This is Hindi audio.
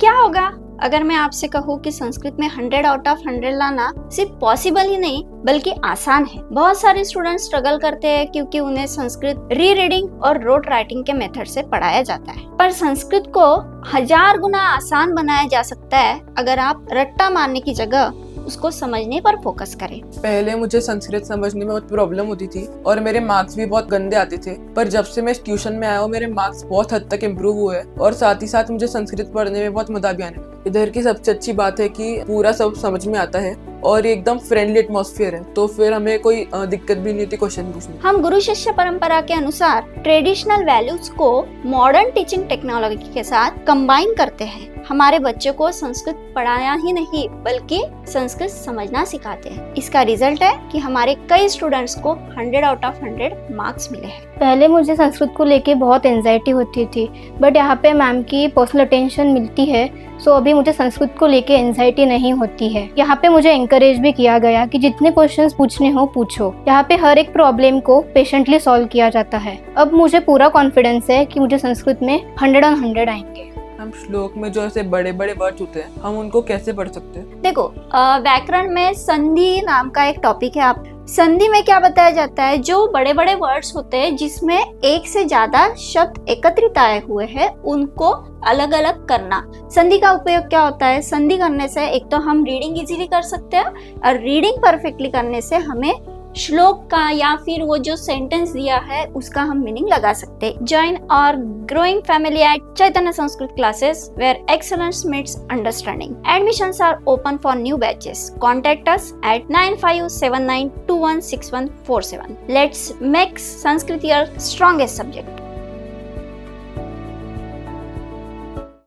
क्या होगा अगर मैं आपसे कहूँ कि संस्कृत में 100 आउट ऑफ 100 लाना सिर्फ पॉसिबल ही नहीं बल्कि आसान है। बहुत सारे स्टूडेंट स्ट्रगल करते हैं क्योंकि उन्हें संस्कृत री रीडिंग और रोट राइटिंग के मेथड से पढ़ाया जाता है, पर संस्कृत को 1000 गुना आसान बनाया जा सकता है अगर आप रट्टा मारने की जगह उसको समझने पर फोकस करें। पहले मुझे संस्कृत समझने में बहुत प्रॉब्लम होती थी और मेरे मार्क्स भी बहुत गंदे आते थे, पर जब से मैं ट्यूशन में आया हूँ मेरे मार्क्स बहुत हद तक इम्प्रूव हुए और साथ ही साथ मुझे संस्कृत पढ़ने में बहुत मजा भी आने लगा। इधर की सबसे अच्छी बात है कि पूरा सब समझ में आता है और एकदम फ्रेंडली एटमॉस्फेयर है, तो फिर हमें कोई दिक्कत भी नहीं होती क्वेश्चन पूछने। हम गुरु शिष्य परंपरा के अनुसार ट्रेडिशनल वैल्यूज को मॉडर्न टीचिंग टेक्नोलॉजी के साथ कंबाइन करते हैं। हमारे बच्चों को संस्कृत पढ़ाया ही नहीं बल्कि संस्कृत समझना सिखाते हैं। इसका रिजल्ट है कि हमारे कई स्टूडेंट्स को 100 आउट ऑफ 100 मार्क्स मिले हैं। पहले मुझे संस्कृत को लेके बहुत एंजाइटी होती थी, बट यहाँ पे मैम की पर्सनल अटेंशन मिलती है, सो अभी मुझे संस्कृत को लेके एंजाइटी नहीं होती है। यहाँ पे मुझे एनकरेज भी किया गया कि जितने क्वेश्चंस पूछने हो पूछो। यहाँ पे हर एक प्रॉब्लम को पेशेंटली सॉल्व किया जाता है। अब मुझे पूरा कॉन्फिडेंस है कि मुझे संस्कृत में 100 on 100 आएंगे। हम श्लोक में जो ऐसे बड़े बड़े वर्ड्स होते हैं हम उनको कैसे पढ़ सकते हैं? देखो, व्याकरण में संधि नाम का एक टॉपिक है। आप संधि में क्या बताया जाता है, जो बड़े बड़े वर्ड्स होते हैं जिसमें एक से ज्यादा शब्द एकत्रित आए हुए हैं उनको अलग अलग करना। संधि का उपयोग क्या होता है? संधि करने से एक तो हम रीडिंग इजीली कर सकते हैं और रीडिंग परफेक्टली करने से हमें श्लोक का या फिर वो जो सेंटेंस दिया है उसका हम मीनिंग लगा सकते हैं। ज्वाइन और growing family at Chaitanya Sanskrit classes where excellence meets understanding. Admissions are open for new batches. Contact us at 9579216147. Let's make Sanskrit your strongest subject.